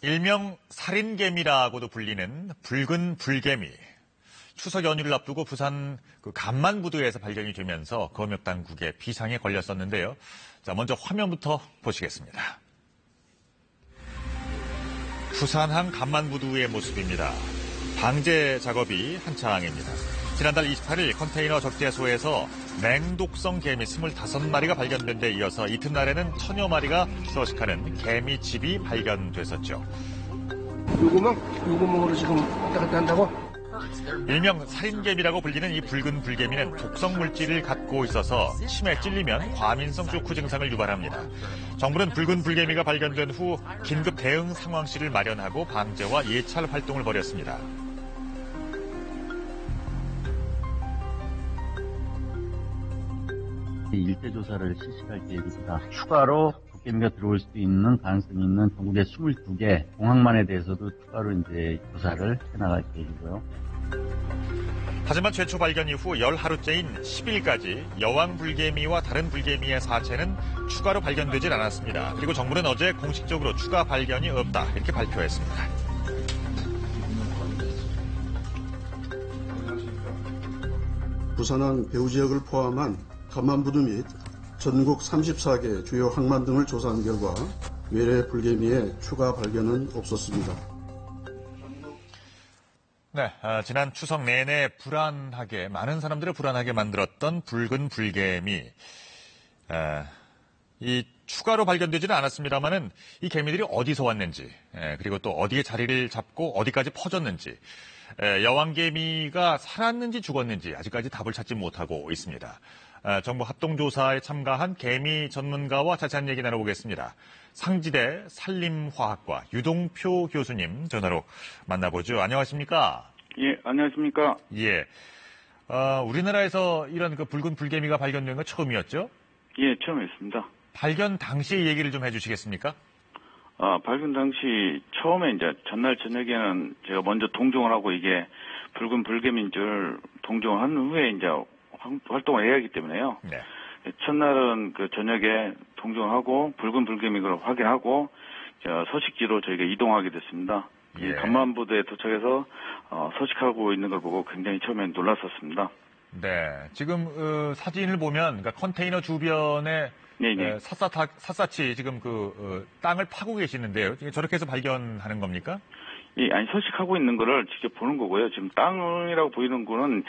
일명 살인개미라고도 불리는 붉은 불개미. 추석 연휴를 앞두고 부산 간만부두에서 발견이 되면서 검역당국의 비상에 걸렸었는데요. 자, 먼저 화면부터 보시겠습니다. 부산항 간만부두의 모습입니다. 방제 작업이 한창입니다. 지난달 28일 컨테이너 적재소에서 맹독성 개미 25마리가 발견된 데 이어서 이튿날에는 천여 마리가 서식하는 개미집이 발견됐었죠. 요구멍으로 지금 왔다 갔다 한다고? 일명 살인개미라고 불리는 이 붉은 불개미는 독성 물질을 갖고 있어서 침에 찔리면 과민성 쇼크 증상을 유발합니다. 정부는 붉은 불개미가 발견된 후 긴급 대응 상황실을 마련하고 방제와 예찰 활동을 벌였습니다. 일대 조사를 실시할 계획입니다. 추가로 불개미가 들어올 수 있는 가능성이 있는 전국의 22개 공항만에 대해서도 추가로 이제 조사를 해나갈 계획이고요. 하지만 최초 발견 이후 10하루째인 10일까지 여왕 불개미와 다른 불개미의 사체는 추가로 발견되질 않았습니다. 그리고 정부는 어제 공식적으로 추가 발견이 없다 이렇게 발표했습니다. 부산항 배후 지역을 포함한 간만부두 및 전국 34개 주요 항만 등을 조사한 결과 외래 불개미의 추가 발견은 없었습니다. 네, 지난 추석 내내 많은 사람들을 불안하게 만들었던 붉은 불개미. 이 추가로 발견되지는 않았습니다만은 이 개미들이 어디서 왔는지, 그리고 또 어디에 자리를 잡고 어디까지 퍼졌는지, 여왕개미가 살았는지 죽었는지 아직까지 답을 찾지 못하고 있습니다. 정부 합동조사에 참가한 개미 전문가와 자세한 얘기 나눠보겠습니다. 상지대 산림화학과 유동표 교수님 전화로 만나보죠. 안녕하십니까? 예, 안녕하십니까? 예. 우리나라에서 이런 붉은 불개미가 발견된 건 처음이었죠? 예, 처음이었습니다. 발견 당시 얘기를 좀 해주시겠습니까? 발견 당시 처음에 이제 전날 저녁에는 제가 먼저 동종을 하고 이게 붉은 불개미인 줄 동종을 한 후에 이제 활동을 해야 하기 때문에요. 네. 첫날은 그 저녁에 동종하고 붉은 불개미를 확인하고 서식지로 저희가 이동하게 됐습니다. 예. 간만부두에 도착해서 서식하고 있는 걸 보고 굉장히 처음엔 놀랐었습니다. 네. 지금 사진을 보면 그러니까 컨테이너 주변에 네네. 샅샅이 지금 땅을 파고 계시는데요. 저렇게 해서 발견하는 겁니까? 예, 아니 서식하고 있는 거를 직접 보는 거고요. 지금 땅이라고 보이는 거는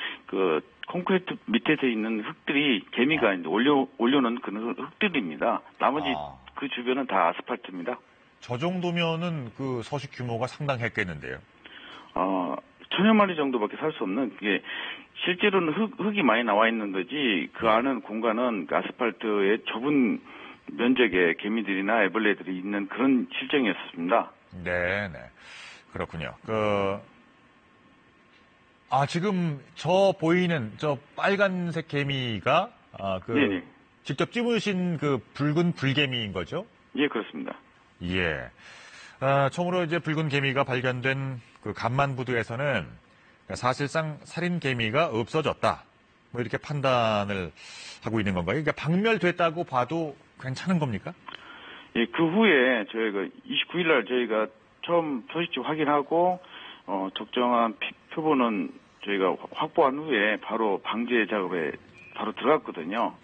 콘크리트 밑에서 있는 흙들이 개미가 이제 올려놓은 그런 흙들입니다. 나머지 그 주변은 다 아스팔트입니다. 저 정도면은 서식 규모가 상당했겠는데요. 천여 마리 정도밖에 살 수 없는 게 실제로는 흙이 많이 나와 있는 거지 그 안은 공간은 아스팔트의 좁은 면적의 개미들이나 애벌레들이 있는 그런 실정이었습니다. 네. 그렇군요. 지금 보이는 빨간색 개미가 네네. 직접 찝으신 붉은 불개미인 거죠? 예, 그렇습니다. 예. 처음으로 이제 붉은 개미가 발견된 간만부두에서는 사실상 살인 개미가 없어졌다. 이렇게 판단을 하고 있는 건가요? 그러니까 박멸됐다고 봐도 괜찮은 겁니까? 예, 그 후에 저희가 29일 날 저희가 처음 서식지 확인하고 적정한 표본은 저희가 확보한 후에 바로 방제 작업에 바로 들어갔거든요.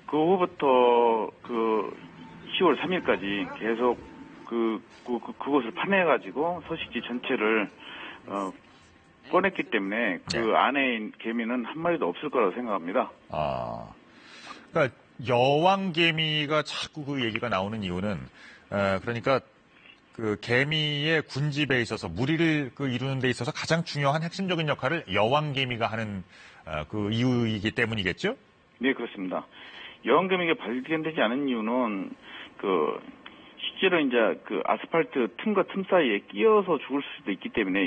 그 후부터 10월 3일까지 계속 그곳을 파내가지고 서식지 전체를 꺼냈기 때문에 그 안에 개미는 한 마리도 없을 거라고 생각합니다. 그러니까 여왕개미가 자꾸 그 얘기가 나오는 이유는 그러니까 개미의 군집에 있어서 무리를 이루는 데 있어서 가장 중요한 핵심적인 역할을 여왕개미가 하는 이유이기 때문이겠죠? 네, 그렇습니다. 여왕개미가 발견되지 않은 이유는 실제로 이제 아스팔트 틈과 틈 사이에 끼어서 죽을 수도 있기 때문에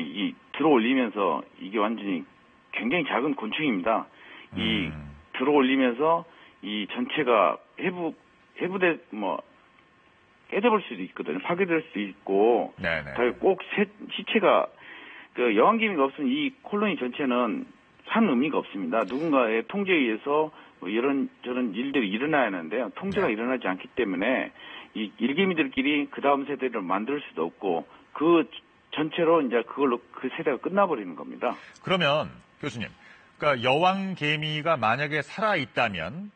들어올리면서 이게 완전히 굉장히 작은 곤충입니다. 들어올리면서 이 전체가 해부돼 깨져볼 수도 있거든요. 파괴될 수도 있고. 네네. 꼭 시체가 여왕개미가 없으면 이 콜로니 전체는 산 의미가 없습니다. 누군가의 통제에 의해서 이런 저런 일들이 일어나야 하는데요. 통제가 일어나지 않기 때문에 이 일개미들끼리 그 다음 세대를 만들 수도 없고 그 전체로 이제 그걸로 그 세대가 끝나버리는 겁니다. 그러면 교수님, 그러니까 여왕개미가 만약에 살아있다면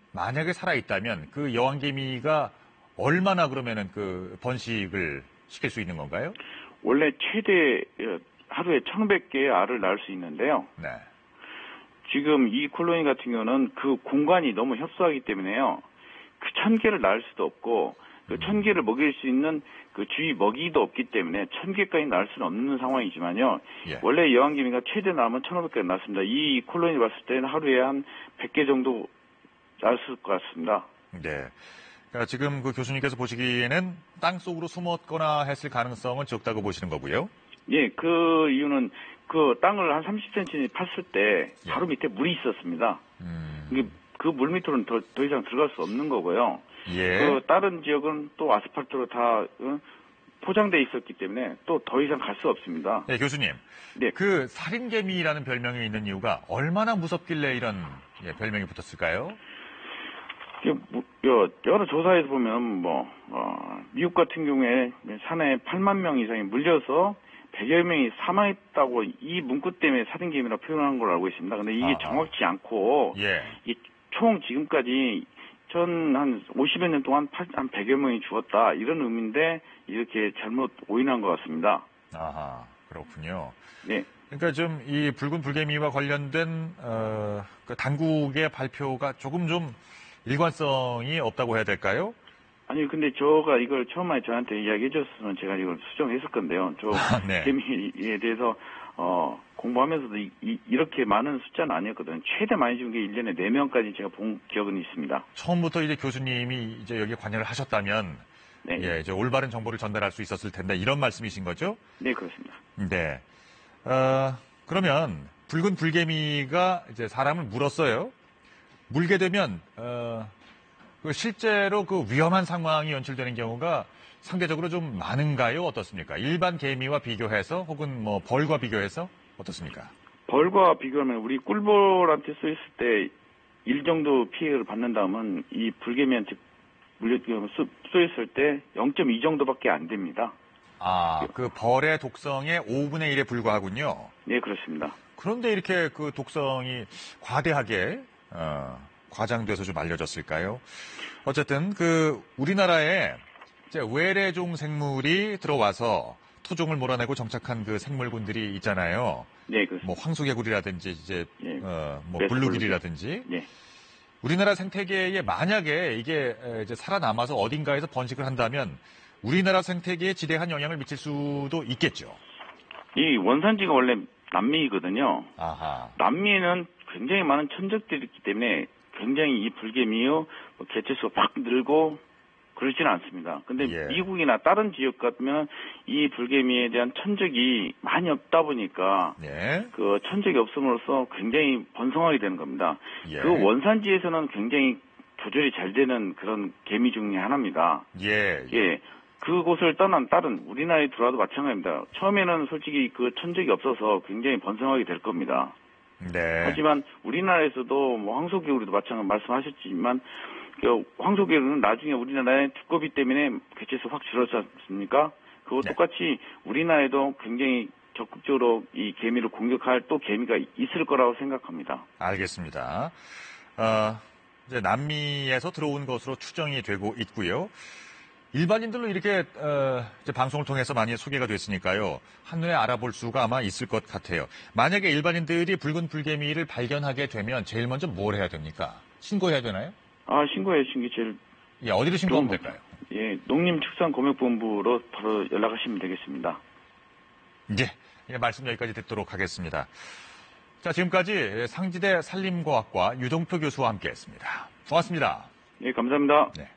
그 여왕개미가 얼마나 그러면은 그 번식을 시킬 수 있는 건가요? 원래 최대 하루에 1,100개의 알을 낳을 수 있는데요. 네. 지금 이 콜로니 같은 경우는 그 공간이 너무 협소하기 때문에요. 그 1,000개를 낳을 수도 없고 그 1,000개를 먹일 수 있는 그 주위 먹이도 없기 때문에 1,000개까지 낳을 수는 없는 상황이지만요. 예. 원래 여왕개미가 최대 낳으면 1,500개 낳습니다. 이 콜로니 봤을 때는 하루에 한 100개 정도 낳을 것 같습니다. 네. 그러니까 지금 그 교수님께서 보시기에는 땅 속으로 숨었거나 했을 가능성은 적다고 보시는 거고요. 예, 그 이유는 그 땅을 한 30cm 팠을 때 바로 밑에 물이 있었습니다. 그 물 밑으로는 더 이상 들어갈 수 없는 거고요. 예. 그 다른 지역은 또 아스팔트로 다 포장돼 있었기 때문에 또 더 이상 갈 수 없습니다. 네, 교수님. 네. 그 살인개미라는 별명이 있는 이유가 얼마나 무섭길래 이런 별명이 붙었을까요? 여러 조사에서 보면 미국 같은 경우에 산에 8만 명 이상이 물려서 100여 명이 사망했다고 이 문구 때문에 살인개미라고 표현한 걸로 알고 있습니다. 근데 이게 정확치 않고 예. 총 지금까지 한 50여 년 동안 한 100여 명이 죽었다 이런 의미인데 이렇게 잘못 오인한 것 같습니다. 아하, 그렇군요. 네. 그러니까 좀 이 붉은 불개미와 관련된 그 당국의 발표가 조금 좀 일관성이 없다고 해야 될까요? 아니 근데 저가 이걸 처음에 저한테 이야기해 줬으면 제가 이걸 수정했을 건데요. 저 네. 개미에 대해서 공부하면서도 이렇게 많은 숫자는 아니었거든요. 최대 많이 죽은 게 1년에 4명까지 제가 본 기억은 있습니다. 처음부터 이제 교수님이 이제 여기에 관여를 하셨다면 네. 예, 이제 올바른 정보를 전달할 수 있었을 텐데 이런 말씀이신 거죠? 네, 그렇습니다. 네. 그러면 붉은 불개미가 이제 사람을 물었어요. 물게 되면 그 실제로 그 위험한 상황이 연출되는 경우가 상대적으로 좀 많은가요? 어떻습니까? 일반 개미와 비교해서 혹은 뭐 벌과 비교해서 어떻습니까? 벌과 비교하면 우리 꿀벌한테 쏘였을 때 1 정도 피해를 받는다면 이 불개미한테 쏘였을 때 0.2 정도밖에 안 됩니다. 아, 그 벌의 독성의 5분의 1에 불과하군요. 네, 그렇습니다. 그런데 이렇게 그 독성이 과대하게 과장돼서 좀 알려졌을까요? 어쨌든 그 우리나라에 이제 외래종 생물이 들어와서 토종을 몰아내고 정착한 그 생물군들이 있잖아요. 네, 그렇습니다. 뭐 황소개구리라든지 이제 예. 뭐 블루길이라든지 네. 우리나라 생태계에 만약에 이게 이제 살아남아서 어딘가에서 번식을 한다면 우리나라 생태계에 지대한 영향을 미칠 수도 있겠죠. 이 원산지가 원래 남미이거든요. 아하. 남미에는 굉장히 많은 천적들이 있기 때문에 굉장히 이 불개미의 개체수가 팍 늘고 그렇지는 않습니다. 근데 예. 미국이나 다른 지역 같으면 이 불개미에 대한 천적이 많이 없다 보니까 네. 그 천적이 없음으로써 굉장히 번성하게 되는 겁니다. 예. 그 원산지에서는 굉장히 조절이 잘 되는 그런 개미 중에 하나입니다. 예. 예. 그곳을 떠난 다른 우리나라에 들어와도 마찬가지입니다. 처음에는 솔직히 그 천적이 없어서 굉장히 번성하게 될 겁니다. 네. 하지만 우리나라에서도 뭐 황소개구리도 마찬가지 말씀하셨지만 그 황소개구리는 나중에 우리나라의 두꺼비 때문에 개체수 확 줄었지 않습니까? 그거 네. 똑같이 우리나라에도 굉장히 적극적으로 이 개미를 공격할 또 개미가 있을 거라고 생각합니다. 알겠습니다. 이제 남미에서 들어온 것으로 추정이 되고 있고요. 일반인들로 이렇게 이제 방송을 통해서 많이 소개가 됐으니까요. 한눈에 알아볼 수가 아마 있을 것 같아요. 만약에 일반인들이 붉은 불개미를 발견하게 되면 제일 먼저 뭘 해야 됩니까? 신고해야 되나요? 신고하신 게 제일 예, 어디로 신고하면 될까요? 예, 농림축산검역본부로 바로 연락하시면 되겠습니다. 예, 말씀 여기까지 듣도록 하겠습니다. 자, 지금까지 상지대 산림과학과 유동표 교수와 함께했습니다. 고맙습니다. 예, 감사합니다. 네.